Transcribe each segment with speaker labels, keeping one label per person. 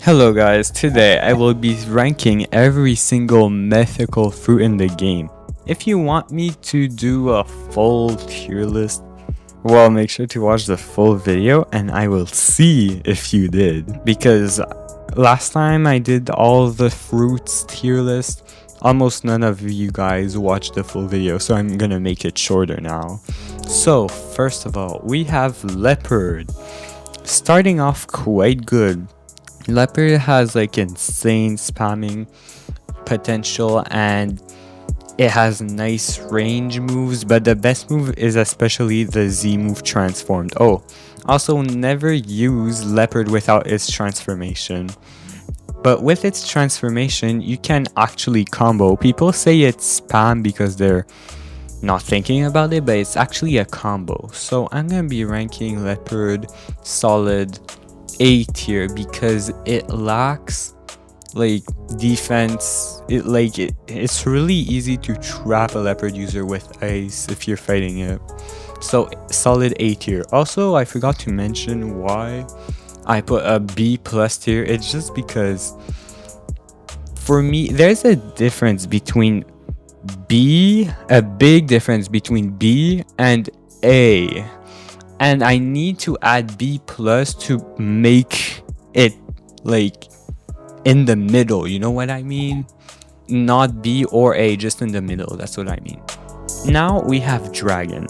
Speaker 1: Hello guys, today I will be ranking every single mythical fruit in the game. If you want me to do a full tier list, well, make sure to watch the full video and I will see if you did. Because last time I did all the fruits tier list, almost none of you guys watched the full video, so I'm gonna make it shorter now. So first of all, we have Leopard. Starting off quite good. Leopard has like insane spamming potential and it has nice range moves, but the best move is especially the Z move transformed. Oh, also never use Leopard without its transformation. But with its transformation, you can actually combo. People say it's spam because they're not thinking about it, but it's actually a combo. So I'm gonna be ranking Leopard solid A tier because it lacks like defense. It's really easy to trap a Leopard user with ice if you're fighting it. So solid A tier. Also, I forgot to mention why I put a B plus tier. It's just because for me there's a difference between a big difference between B and A. And I need to add B plus to make it like in the middle, you know what I mean? Not B or A, just in the middle, that's what I mean. Now we have Dragon.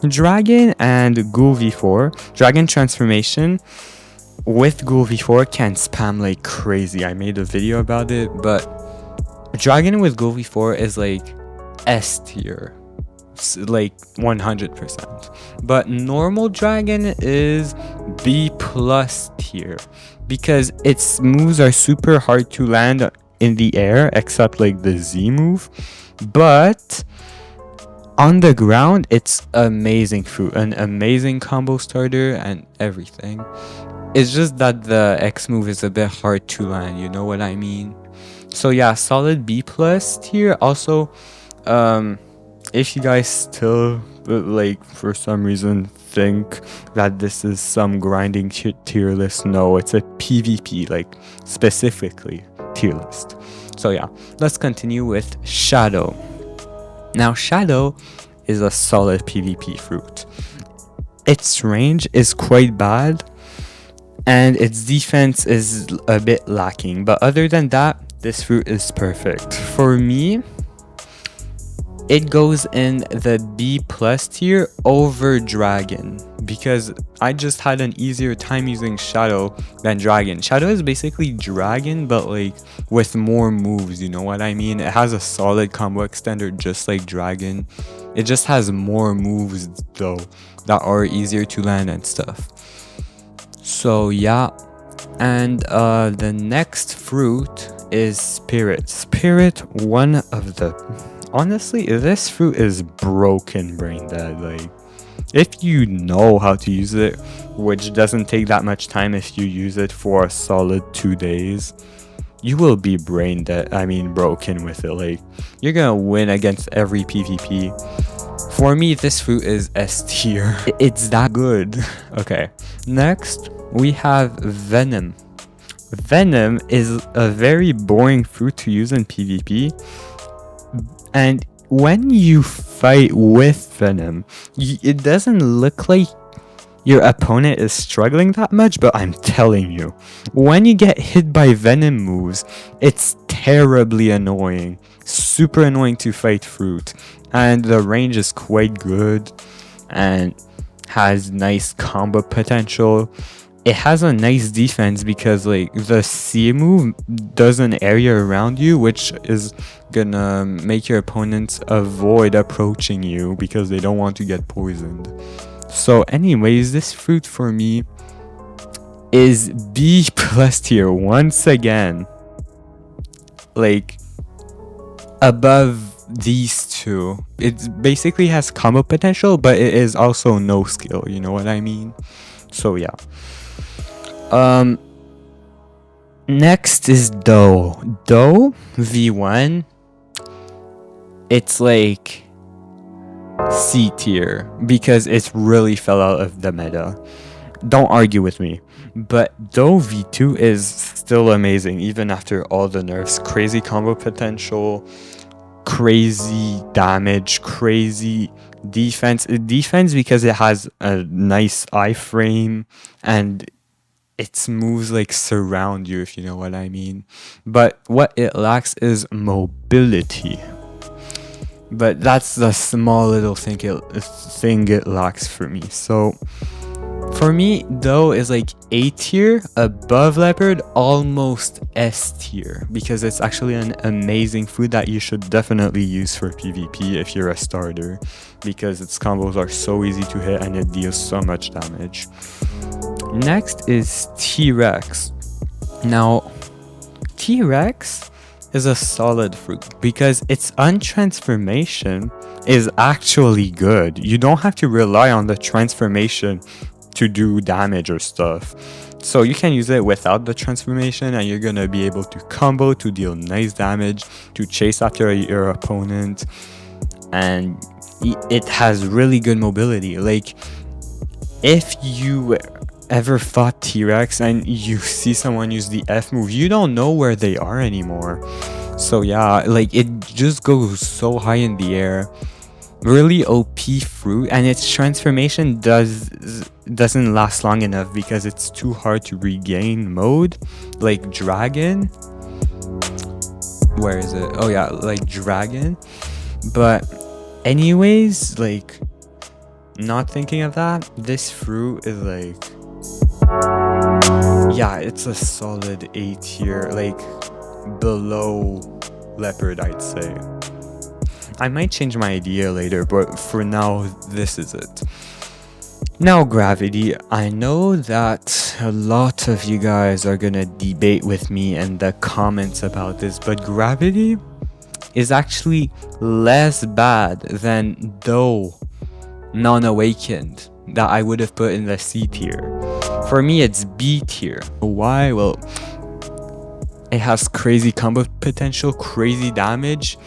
Speaker 1: Dragon and Ghoul V4. Dragon transformation with Ghoul V4 can spam like crazy. I made a video about it, but Dragon with Ghoul V4 is like S tier. Like 100%, but normal Dragon is B plus tier because its moves are super hard to land in the air except like the Z move, but on the ground it's amazing fruit, an amazing combo starter and everything. It's just that the X move is a bit hard to land, you know what I mean? So yeah, solid B plus tier. Also if you guys still like for some reason think that this is some grinding tier list, no, it's a PvP, like specifically tier list. So yeah, let's continue with Shadow. Now Shadow is a solid PvP fruit. Its range is quite bad and its defense is a bit lacking, but other than that, this fruit is perfect. For me, it goes in the B plus tier over Dragon because I just had an easier time using Shadow than Dragon. Shadow is basically Dragon but like with more moves, you know what I mean? It has a solid combo extender just like Dragon. It just has more moves though that are easier to land and stuff. So yeah, and the next fruit is Spirit. Spirit, one of the... Honestly, this fruit is broken brain dead. Like, if you know how to use it, which doesn't take that much time if you use it for a solid 2 days, you will be brain dead. I mean, broken with it. Like, you're gonna win against every PvP. For me, this fruit is S tier. It's that good. Okay, next we have Venom. Venom is a very boring fruit to use in PvP. And when you fight with Venom, it doesn't look like your opponent is struggling that much, but I'm telling you, when you get hit by Venom moves, it's terribly annoying. Super annoying to fight fruit. And the range is quite good and has nice combo potential. It has a nice defense because like the C move does an area around you, which is gonna make your opponents avoid approaching you because they don't want to get poisoned. So anyways, this fruit for me is B plus tier once again, like above these two. It basically has combo potential, but it is also no skill, you know what I mean? So yeah. Next is Dodo. Dodo V1. It's like C tier because it really fell out of the meta. Don't argue with me. But Dodo V2 is still amazing even after all the nerfs. Crazy combo potential, crazy damage, crazy defense because it has a nice iframe and its moves like surround you, if you know what I mean. But what it lacks is mobility. But that's the small little thing it lacks for me. So for me, Dodo is like A tier, above Leopard, almost S tier, because it's actually an amazing food that you should definitely use for PvP if you're a starter, because its combos are so easy to hit and it deals so much damage. Next is TRex. Now, TRex is a solid fruit because its untransformation is actually good. You don't have to rely on the transformation to do damage or stuff. So you can use it without the transformation and you're gonna be able to combo to deal nice damage, to chase after your opponent, and it has really good mobility. Like, if you ever fought TRex and you see someone use the F move, you don't know where they are anymore. So yeah, like, it just goes so high in the air. Really OP fruit, and its transformation doesn't last long enough because it's too hard to regain mode, like dragon. Where is it? Oh yeah, like dragon. But anyways, like, not thinking of that, this fruit is like, yeah, it's a solid A tier, like below Leopard, I'd say. I might change my idea later, but for now, this is it. Now, gravity. I know that a lot of you guys are gonna debate with me in the comments about this, but gravity is actually less bad than Dodo non-awakened that I would have put in the C tier. For me, it's B tier. Why? Well, it has crazy combo potential, crazy damage,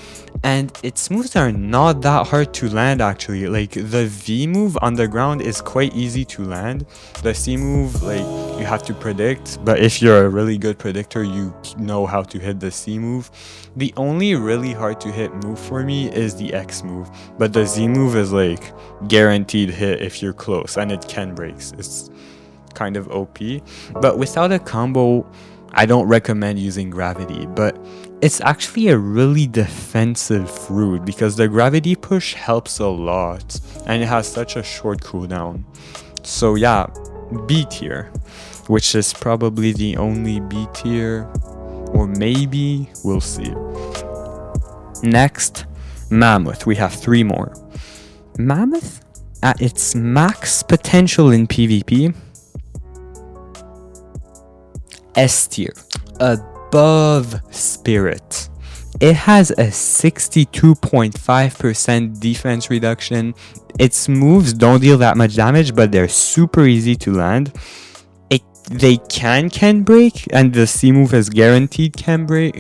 Speaker 1: and its moves are not that hard to land actually. Like, the V move on the ground is quite easy to land. The C move, like, you have to predict, but if you're a really good predictor, you know how to hit the C move. The only really hard to hit move for me is the X move, but the Z move is like guaranteed hit if you're close, and it can breaks. It's kind of OP, but without a combo, I don't recommend using gravity. But it's actually a really defensive fruit because the gravity push helps a lot and it has such a short cooldown. So yeah, B tier, which is probably the only B tier, or maybe, we'll see. Next, Mammoth. We have 3 more. Mammoth, at its max potential in PvP, S tier, above Spirit. It has a 62.5% defense reduction. Its moves don't deal that much damage, but they're super easy to land. They can break, and the C move is guaranteed can break.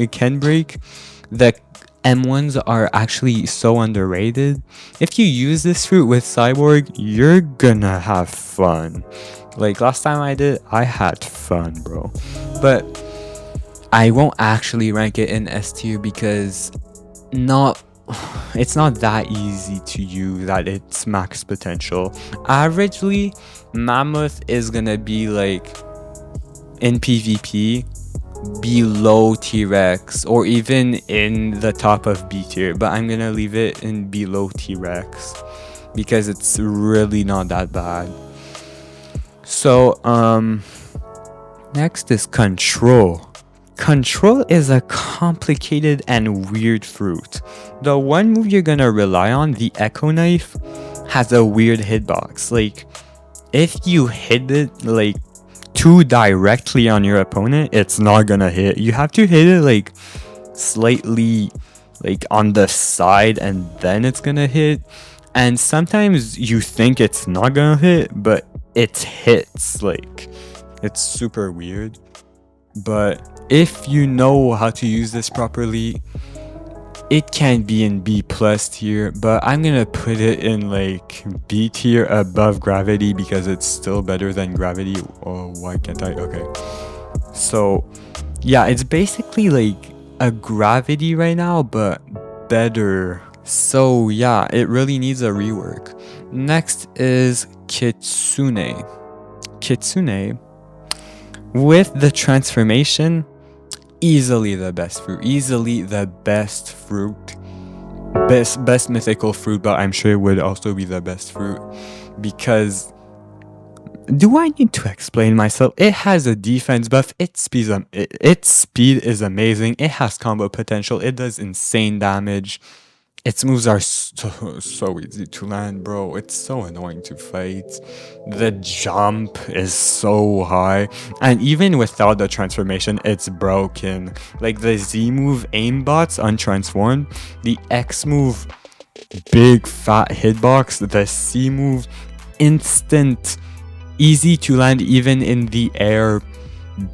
Speaker 1: The M1s are actually so underrated. If you use this fruit with Cyborg, you're gonna have fun. Like, last time I did, I had fun, bro. But I won't actually rank it in S tier because it's not that easy to use at its max potential. Averagely, Mammoth is gonna be like, in PvP, below TRex, or even in the top of B tier, but I'm gonna leave it in below TRex because it's really not that bad. So next is Control. Control is a complicated and weird fruit. The one move you're gonna rely on, the Echo Knife, has a weird hitbox. Like, if you hit it like too directly on your opponent, it's not gonna hit. You have to hit it like slightly like on the side and then it's gonna hit. And sometimes you think it's not gonna hit, but it hits. Like, it's super weird. But if you know how to use this properly, it can be in B plus tier, but I'm gonna put it in like B tier above gravity because it's still better than gravity. Oh, why can't I? Okay. So yeah, it's basically like a gravity right now, but better. So yeah, it really needs a rework. Next is Kitsune. Kitsune, with the transformation, easily the best fruit. Easily the best fruit. Best mythical fruit, but I'm sure it would also be the best fruit because do I need to explain myself? It has a defense buff. Its speed is amazing. It has combo potential. It does insane damage. Its moves are so easy to land, bro. It's so annoying to fight. The jump is so high. And even without the transformation, it's broken. Like the Z move aimbots untransformed. The X move big fat hitbox. The C move instant easy to land even in the air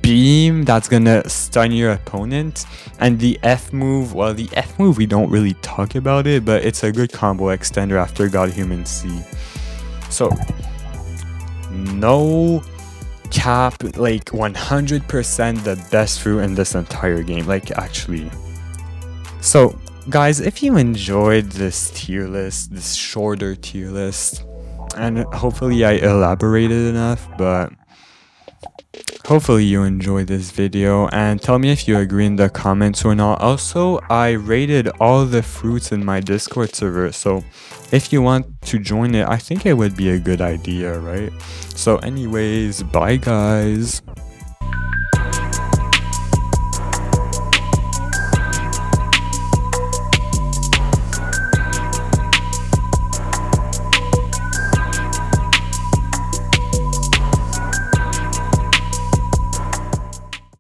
Speaker 1: beam that's gonna stun your opponent. And the F move, well, the F move we don't really talk about it, but it's a good combo extender after God Human C. So no cap, like 100% the best fruit in this entire game, like actually. So guys, if you enjoyed this tier list, this shorter tier list, and hopefully I elaborated enough, but hopefully you enjoyed this video, and tell me if you agree in the comments or not. Also, I rated all the fruits in my Discord server, so if you want to join it, I think it would be a good idea, right? So anyways, bye guys.